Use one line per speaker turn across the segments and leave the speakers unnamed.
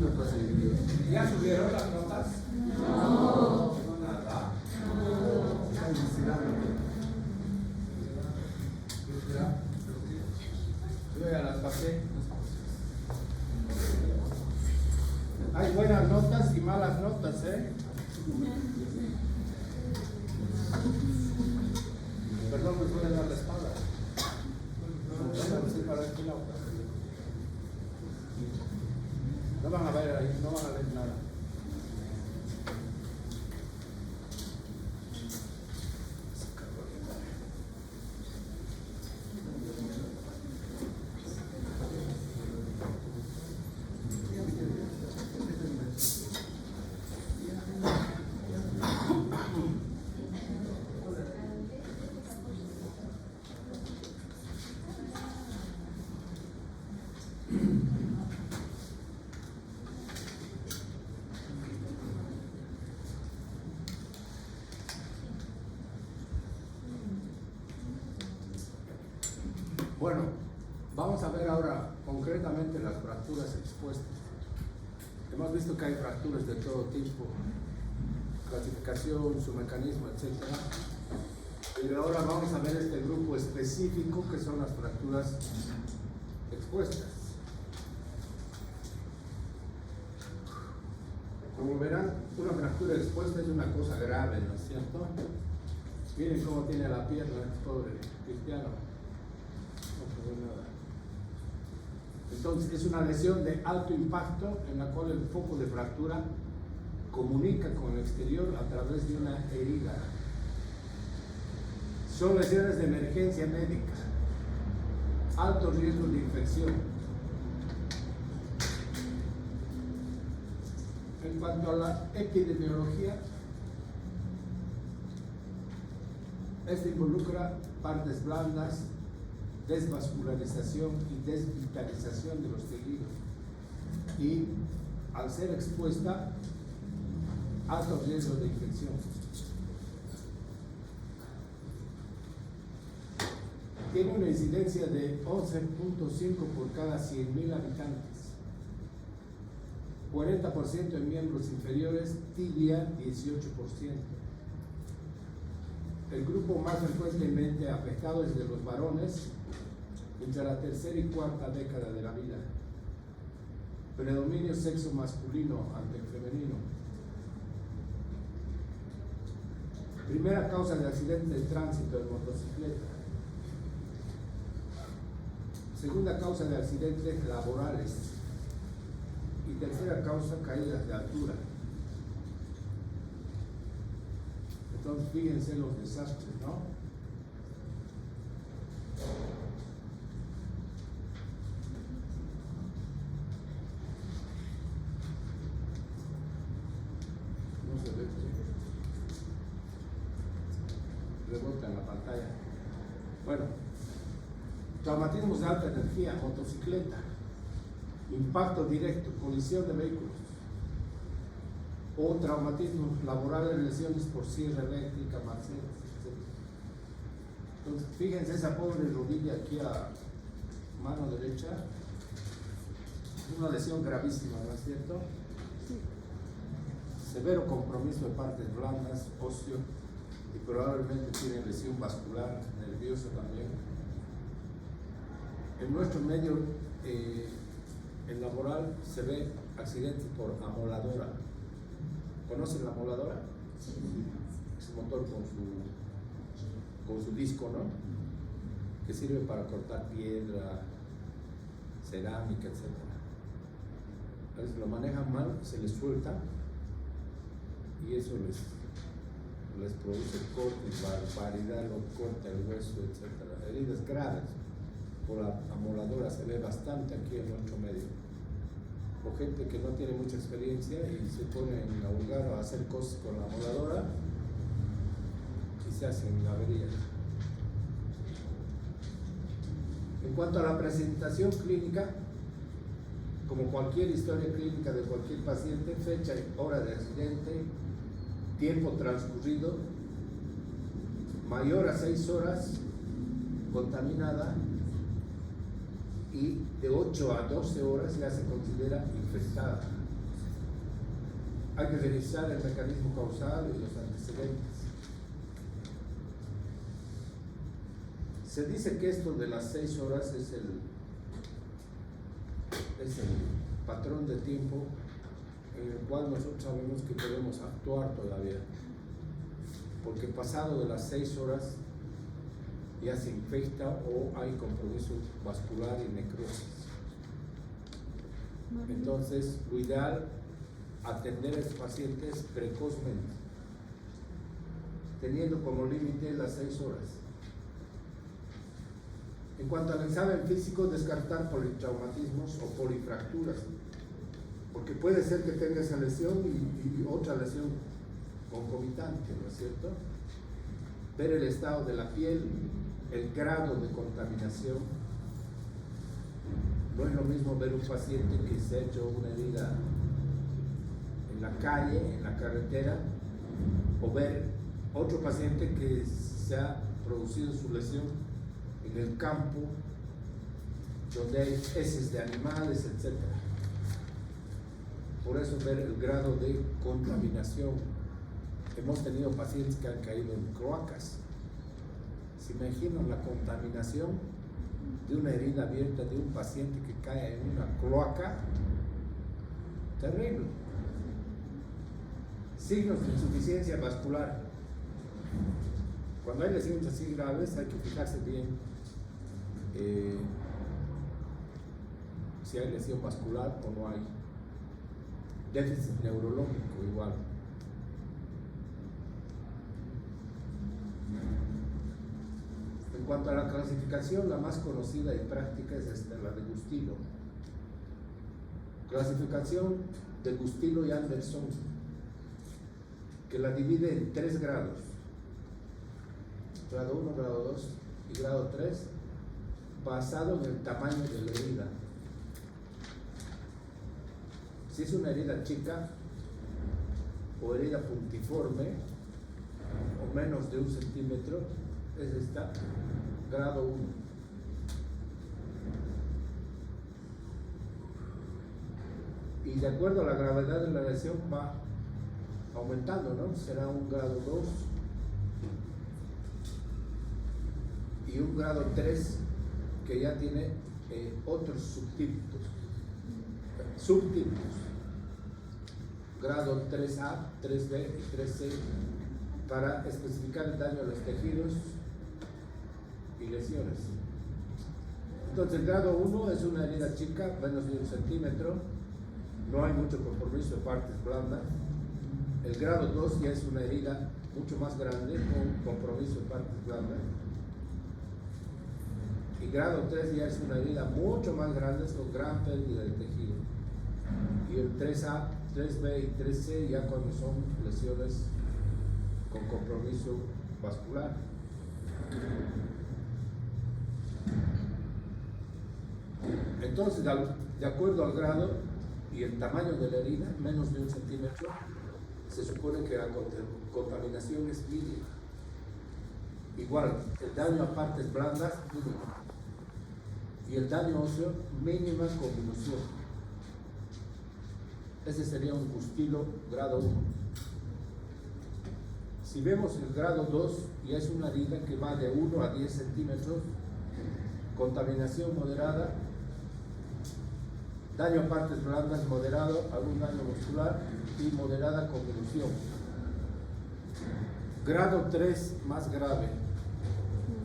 mismo procedimiento.
¿Ya subieron las notas?
No.
No, nada.
Están vigilando.
Yo ya las pasé.
Hay buenas notas y malas notas, ¿eh? Perdón, me puede dar la espalda. No van a ver ahí, no van a ver nada. Bueno, vamos a ver ahora concretamente las fracturas expuestas. Hemos visto que hay fracturas de todo tipo, clasificación, su mecanismo, etc. Pero ahora vamos a ver este grupo específico que son las fracturas expuestas. Como verán, una fractura expuesta es una cosa grave, ¿no es cierto? Miren cómo tiene la pierna el pobre cristiano. Nada. Entonces es una lesión de alto impacto en la cual el foco de fractura comunica con el exterior a través de una herida. Son lesiones de emergencia médica, alto riesgo de infección. En cuanto a la epidemiología, esta involucra partes blandas, desvascularización y desvitalización de los tejidos y, al ser expuesta, alto riesgo de infección. Tiene una incidencia de 11.5 por cada 100.000 habitantes, 40% en miembros inferiores, tibia 18%. El grupo más frecuentemente afectado es de los varones entre la tercera y cuarta década de la vida. Predominio sexo masculino ante el femenino. Primera causa de accidente de tránsito en motocicleta. Segunda causa de accidentes laborales. Y tercera causa, caídas de altura. Entonces, fíjense los desastres, ¿no? No se ve, rebota en la pantalla. Bueno, traumatismos de alta energía, motocicleta, impacto directo, colisión de vehículos, o traumatismos laborales, lesiones por sierra eléctrica, macetas, etc. Entonces, fíjense esa pobre rodilla aquí a mano derecha, es una lesión gravísima, ¿no es cierto? Severo compromiso de partes blandas, óseo, y probablemente tiene lesión vascular, nerviosa también. En nuestro medio, en laboral, se ve accidentes por amoladora. ¿Conocen la amoladora? Sí. Es un motor con su disco, ¿no? Que sirve para cortar piedra, cerámica, etc. A veces lo manejan mal, se les suelta y eso les produce cortes, barbaridad, lo corta el hueso, etc. Heridas graves por la amoladora se ve bastante aquí en nuestro medio. O gente que no tiene mucha experiencia y se ponen a hurgar o a hacer cosas con la amoladora y se hacen averías. En cuanto a la presentación clínica, como cualquier historia clínica de cualquier paciente, fecha y hora de accidente, tiempo transcurrido, mayor a 6 horas, contaminada, y de 8 a 12 horas ya se considera infectada. hay que revisar el mecanismo causal y los antecedentes. Se dice que esto de las 6 horas es el patrón de tiempo en el cual nosotros sabemos que podemos actuar todavía, porque pasado de las 6 horas ya se infecta o hay compromiso vascular y necrosis. Entonces, lo ideal, atender a estos pacientes precozmente, teniendo como límite las 6 horas. En cuanto al examen físico, descartar politraumatismos o polifracturas, porque puede ser que tenga esa lesión y otra lesión concomitante, ¿no es cierto? Ver el estado de la piel, el grado de contaminación. No es lo mismo ver un paciente que se ha hecho una herida en la calle, en la carretera, o ver otro paciente que se ha producido su lesión en el campo, donde hay heces de animales, etc. Por eso ver el grado de contaminación. Hemos tenido pacientes que han caído en cloacas. ¿Se imaginan la contaminación de una herida abierta de un paciente que cae en una cloaca? Terrible. Signos de insuficiencia vascular. Cuando hay lesiones así graves hay que fijarse bien si hay lesión vascular o no hay. Déficit neurológico igual. En cuanto a la clasificación, la más conocida y práctica es la de Gustilo. Clasificación de Gustilo y Anderson, que la divide en 3 grados: grado 1, grado 2 y grado 3, basado en el tamaño de la herida. Si es una herida chica o herida puntiforme o menos de 1 centímetro, es esta, grado 1. Y de acuerdo a la gravedad de la lesión va aumentando, ¿no? Será un grado 2 y un grado 3 que ya tiene otros subtipos. Grado 3A, 3B y 3C, para especificar el daño a los tejidos y lesiones. Entonces, el grado 1 es una herida chica, menos de 1 centímetro, no hay mucho compromiso de partes blandas. El grado 2 ya es una herida mucho más grande, con compromiso de partes blandas. Y grado 3 ya es una herida mucho más grande, con gran pérdida de tejido. Y el 3A, 3B y 3C ya cuando son lesiones con compromiso vascular. Entonces, de acuerdo al grado y el tamaño de la herida, menos de 1 centímetro, se supone que la contaminación es mínima. Igual, el daño a partes blandas, mínimo. Y el daño óseo, mínima convolución. Ese sería un Gustilo grado 1. Si vemos el grado 2, ya es una herida que va de 1 a 10 centímetros, contaminación moderada, daño a partes blandas moderado, algún daño muscular y moderada convolución. Grado 3 más grave,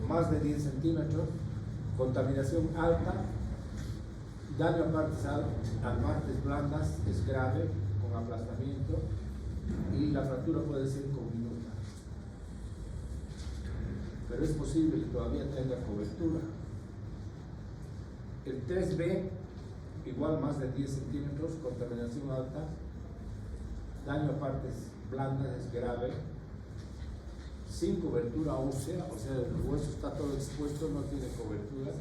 más de 10 centímetros, contaminación alta, daño a partes blandas es grave, con aplastamiento, y la fractura puede ser conminuta. Pero es posible que todavía tenga cobertura. El 3B, igual más de 10 centímetros, contaminación alta, daño a partes blandas es grave, sin cobertura ósea, o sea, el hueso está todo expuesto, no tiene cobertura,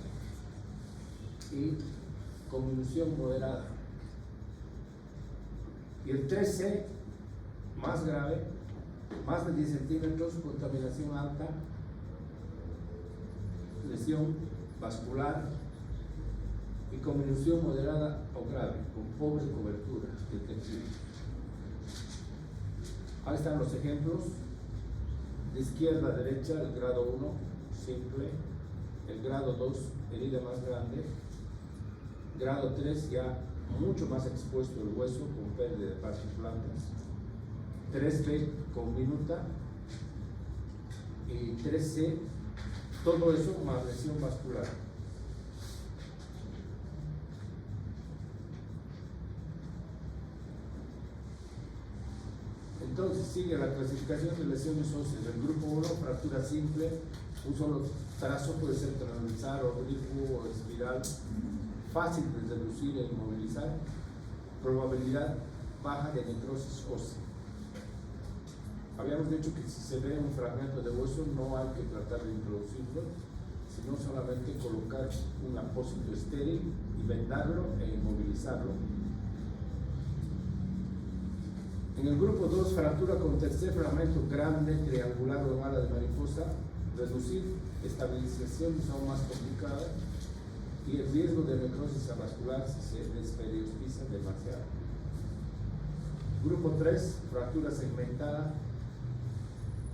y convolución moderada. Y el 3C, más grave, más de 10 centímetros, contaminación alta, lesión vascular y convolución moderada o grave, con pobre cobertura del tejido. Ahí están los ejemplos. De izquierda a derecha, el grado 1, simple. El grado 2, herida más grande. Grado 3, ya mucho más expuesto el hueso con pérdida de partes blandas. 3B con minuta. Y 3C, todo eso más lesión vascular. Entonces sigue la clasificación de lesiones óseas. El grupo 1, fractura simple, un solo trazo puede ser transversal, oblicuo o espiral, fácil de reducir e inmovilizar, probabilidad baja de necrosis ósea. Habíamos dicho que si se ve un fragmento de hueso no hay que tratar de introducirlo, sino solamente colocar un apósito estéril y vendarlo e inmovilizarlo. En el grupo 2, fractura con tercer fragmento grande, triangular o ala de mariposa, reducir, estabilizaciones aún más complicadas y el riesgo de necrosis avascular si se desperiostisa demasiado. Grupo 3, fractura segmentada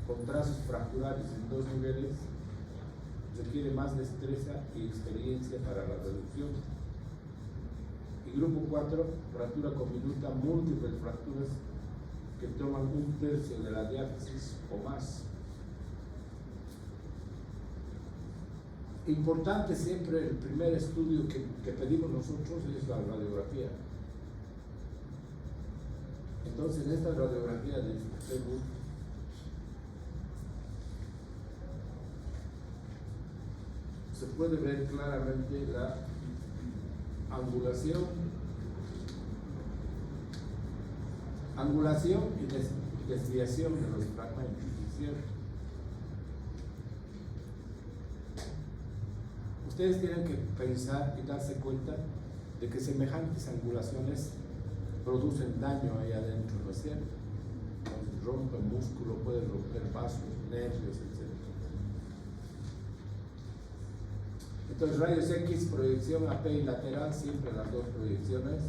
con trazos fracturares en 2 niveles, requiere más destreza y experiencia para la reducción. Y grupo 4, fractura con minuta, múltiples fracturas que toman 1/3 de la diáfisis o más. Importante siempre, el primer estudio que pedimos nosotros es la radiografía. Entonces, en esta radiografía del Facebook se puede ver claramente la angulación y desviación de los fragmentos, ¿cierto? Ustedes tienen que pensar y darse cuenta de que semejantes angulaciones producen daño ahí adentro, ¿no es cierto? Entonces, rompe músculo, puede romper vasos, nervios, etc. Entonces, rayos X, proyección AP y lateral, siempre las dos proyecciones.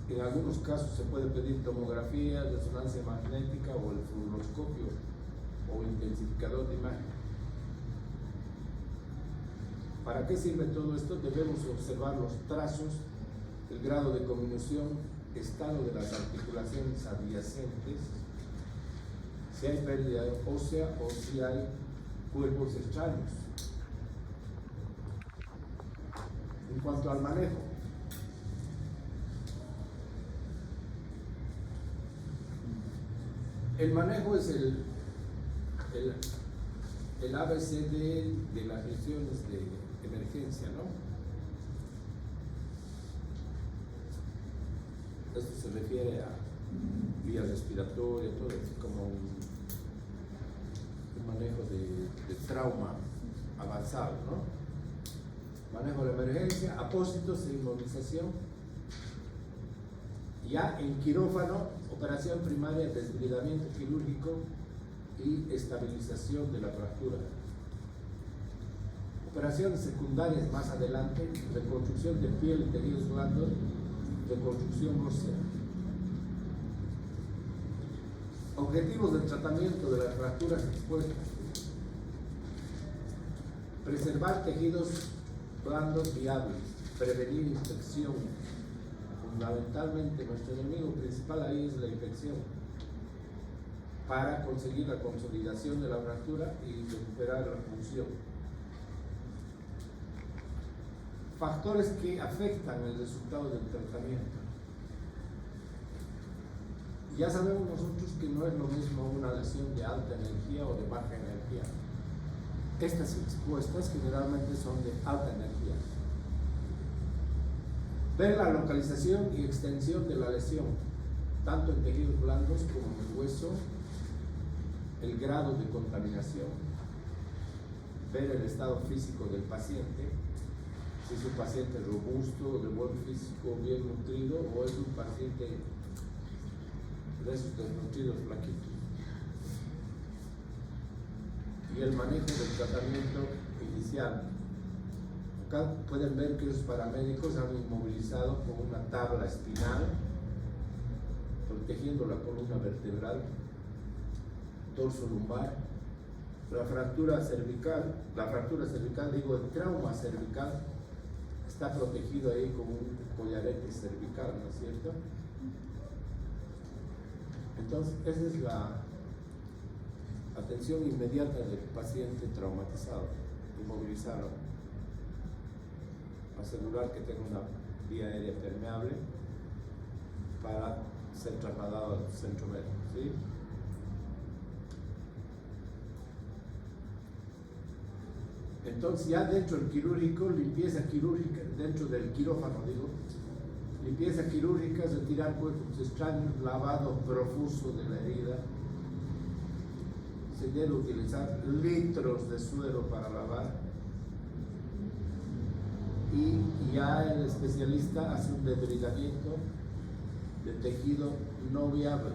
En algunos casos se puede pedir tomografía, resonancia magnética o el fluoroscopio o intensificador de imagen. ¿Para qué sirve todo esto? Debemos observar los trazos, el grado de conminución, estado de las articulaciones adyacentes, si hay pérdida ósea o si hay cuerpos extraños. En cuanto al manejo, el manejo es el ABCD de las lesiones de emergencia, ¿no? Esto se refiere a vía respiratoria, todo es como un manejo de trauma avanzado, ¿no? Manejo de emergencia, apósitos e inmovilización. Ya en quirófano, operación primaria, desbridamiento quirúrgico y estabilización de la fractura. Operaciones secundarias más adelante, reconstrucción de piel y tejidos blandos, reconstrucción ósea. Objetivos del tratamiento de las fracturas expuestas: preservar tejidos blandos viables, prevenir infección. Fundamentalmente nuestro enemigo principal ahí es la infección, para conseguir la consolidación de la fractura y recuperar la función. Factores que afectan el resultado del tratamiento. Ya sabemos nosotros que no es lo mismo una lesión de alta energía o de baja energía. Estas expuestas generalmente son de alta energía. Ver la localización y extensión de la lesión, tanto en tejidos blandos como en el hueso, el grado de contaminación, ver el estado físico del paciente, si es un paciente robusto, de buen físico, bien nutrido, o es un paciente de esos desnutridos flaquitos. Y el manejo del tratamiento inicial. Acá pueden ver que los paramédicos han inmovilizado con una tabla espinal, porque protegiendo la columna vertebral, dorso lumbar. La fractura cervical, digo, el trauma cervical está protegido ahí con un collarete cervical, ¿no es cierto? Entonces, esa es la atención inmediata del paciente traumatizado, inmovilizarlo, asegurar que tenga una vía aérea permeable para ser trasladado al centro médico, ¿sí? Entonces ya dentro del quirúrgico, limpieza quirúrgica, dentro del quirófano digo, limpieza quirúrgica, retirar cuerpos extraños, lavado profuso de la herida. Se debe utilizar litros de suero para lavar. Y ya el especialista hace un debridamiento de tejido no viable.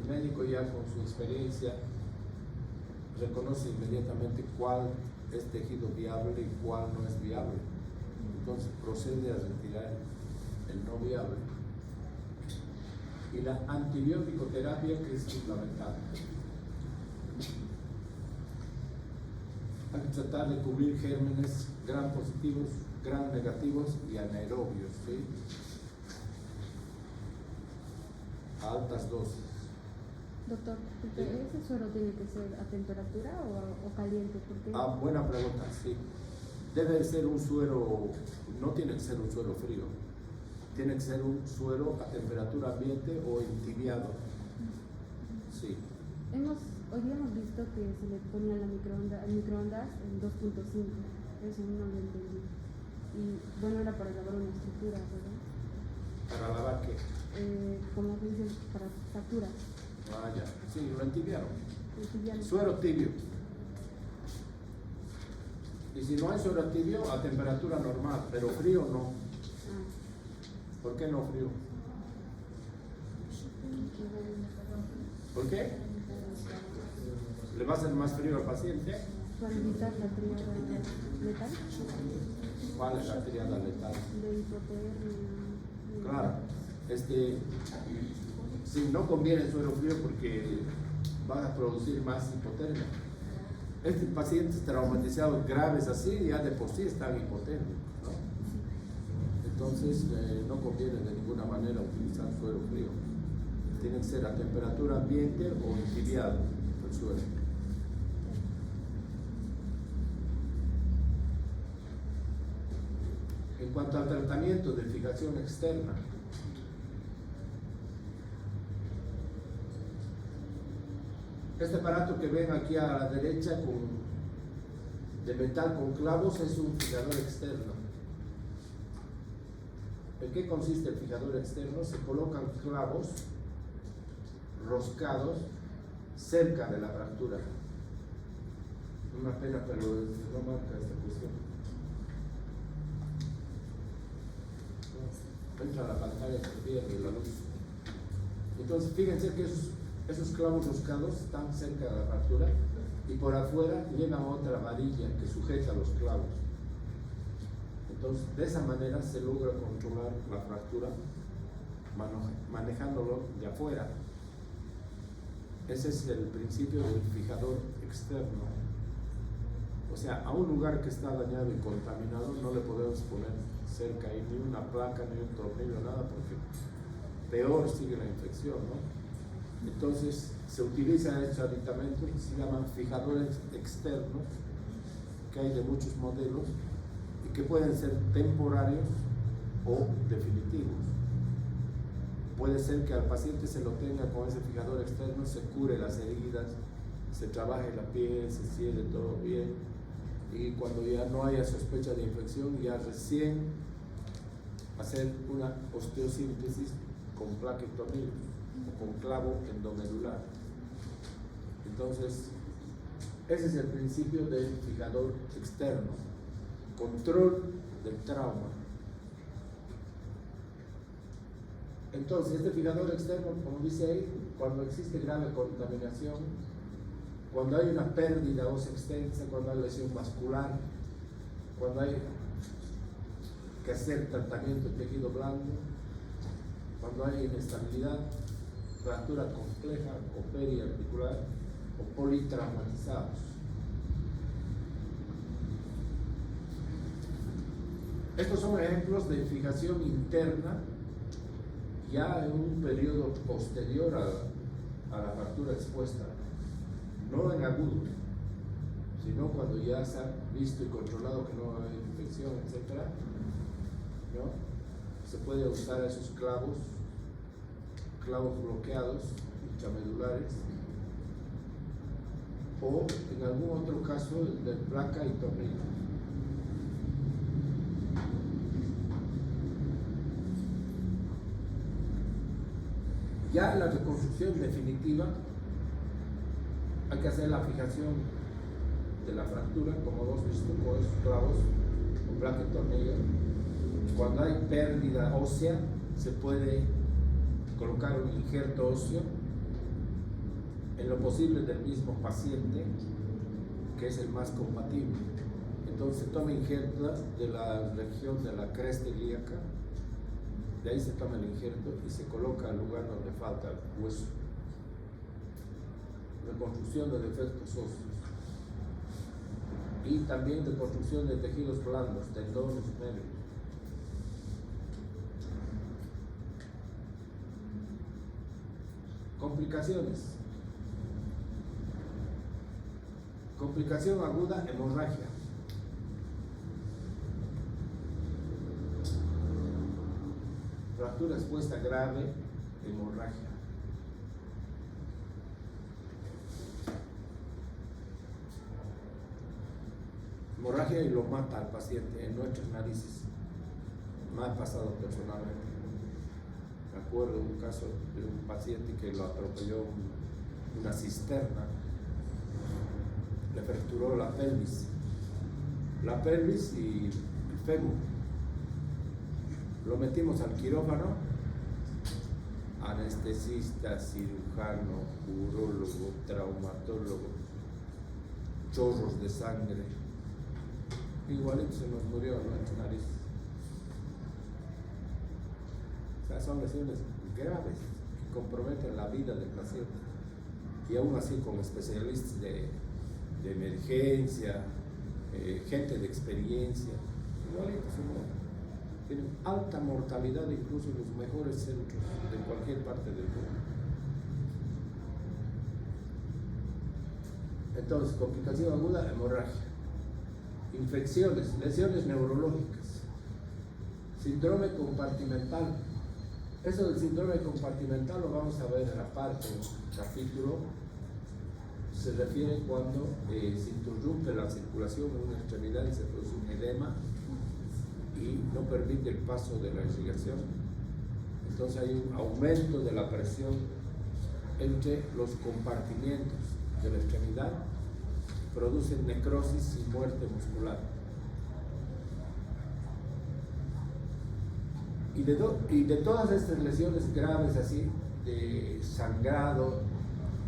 El médico ya con su experiencia reconoce inmediatamente cuál es tejido viable y cuál no es viable. Entonces procede a retirar el no viable. Y la antibiótico terapia, que es fundamental. Hay que tratar de cubrir gérmenes gram positivos, gram negativos y anaerobios, ¿sí? A altas dosis.
Doctor, ¿ese suero tiene que ser a temperatura o caliente? Porque...
Buena pregunta, sí. Debe ser un suero, no tiene que ser un suero frío, tiene que ser un suero a temperatura ambiente o entibiado. Sí.
Hoy día hemos visto que se le ponía el microondas en 2.5, eso no lo entendí. Y bueno, era para lavar una estructura, ¿verdad?
¿Para lavar qué?
Como dicen, para fracturas.
Ya, sí, lo entibiaron.
Entibiaron.
Suero tibio. Y si no hay suero tibio, a temperatura normal, pero frío no. ¿Por qué no frío? ¿Por qué? ¿Le va a hacer más frío al paciente?
Para evitar la triada letal.
¿Cuál es la triada letal?
De hipotermia.
Claro, sí, no conviene el suero frío porque van a producir más hipotermia. Pacientes traumatizados graves así ya de por sí están hipotérmicos, ¿no? Entonces no conviene de ninguna manera utilizar suero frío. Tiene que ser a temperatura ambiente o entibiado el suero. En cuanto al tratamiento de fijación externa, este aparato que ven aquí a la derecha de metal con clavos es un fijador externo. ¿En qué consiste el fijador externo? Se colocan clavos roscados cerca de la fractura. Una pena, pero no marca esta cuestión. Entra a la pantalla, se pierde la luz. Entonces, fíjense que esos clavos roscados están cerca de la fractura y por afuera llega otra varilla que sujeta los clavos. Entonces, de esa manera se logra controlar la fractura manejándolo de afuera. Ese es el principio del fijador externo. O sea, a un lugar que está dañado y contaminado no le podemos poner cerca ahí ni una placa, ni un tornillo, nada, porque peor sigue la infección, ¿no? Entonces se utilizan estos aditamentos que se llaman fijadores externos, que hay de muchos modelos y que pueden ser temporarios o definitivos. Puede ser que al paciente se lo tenga con ese fijador externo, se cure las heridas, se trabaje la piel, se cierre todo bien, y cuando ya no haya sospecha de infección, ya recién hacer una osteosíntesis con placa y tornillo o con clavo endomedular. Entonces, ese es el principio del fijador externo, control del trauma. Entonces, este fijador externo, como dice ahí, cuando existe grave contaminación, cuando hay una pérdida ósea extensa, cuando hay lesión vascular, cuando hay que hacer tratamiento de tejido blando, cuando hay inestabilidad, fractura compleja o periarticular o politraumatizados. Estos son ejemplos de fijación interna ya en un periodo posterior a la fractura expuesta, no en agudo, sino cuando ya se ha visto y controlado que no va a haber infección, etc. ¿No? Se puede usar esos clavos bloqueados, intramedulares, o en algún otro caso de placa y tornillo. Ya en la reconstrucción definitiva hay que hacer la fijación de la fractura, como hemos visto, con esos clavos, con placa y tornillo. Cuando hay pérdida ósea, se puede colocar un injerto óseo, en lo posible del mismo paciente, que es el más compatible. Entonces se toma injerto de la región de la cresta ilíaca, de ahí se toma el injerto y se coloca al lugar donde falta el hueso. Reconstrucción de defectos óseos. Y también reconstrucción de tejidos blandos, tendones, nervios. Complicaciones. Complicación aguda, hemorragia. Fractura expuesta grave, hemorragia. Hemorragia y lo mata al paciente en nuestras narices. Me ha pasado personalmente. Me acuerdo de un caso de un paciente que lo atropelló una cisterna, le fracturó la pelvis y el fémur. Lo metimos al quirófano, anestesista, cirujano, urólogo, traumatólogo, chorros de sangre. Igualito se nos murió en nuestra nariz. O sea, son lesiones graves que comprometen la vida del paciente. Y aún así con especialistas de emergencia, gente de experiencia, igualito se mueren. Tienen alta mortalidad incluso en los mejores centros de cualquier parte del mundo. Entonces, complicación aguda, hemorragia. Infecciones, lesiones neurológicas, síndrome compartimental. Eso del síndrome compartimental lo vamos a ver en la parte del capítulo. Se refiere cuando se interrumpe la circulación en una extremidad y se produce un edema y no permite el paso de la irrigación. Entonces hay un aumento de la presión entre los compartimientos de la extremidad, producen necrosis y muerte muscular. Y de todas estas lesiones graves así, de sangrado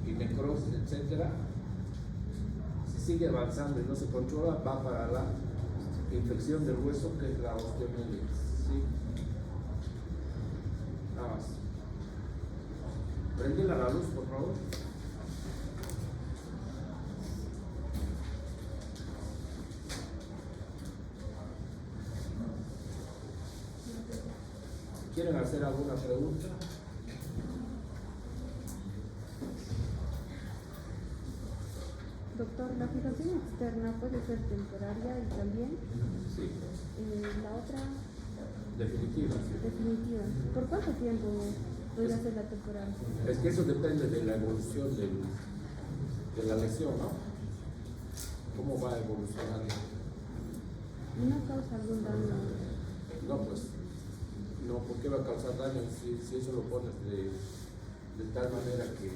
y necrosis, etc., si sigue avanzando y no se controla, va para la infección del hueso, que es la osteomielitis. ¿Sí? Nada más. Prendela la luz, por favor. ¿Quieren hacer alguna pregunta?
Doctor, la fijación externa puede ser temporaria y también
Sí.
La otra
Definitiva. Sí.
definitiva. ¿Por cuánto tiempo podría ser la temporal?
Es que eso depende de la evolución de la lesión, ¿no? ¿Cómo va evolucionando?
¿No causa algún daño?
No, pues, no, ¿por qué va a causar daño si eso lo pones de tal manera que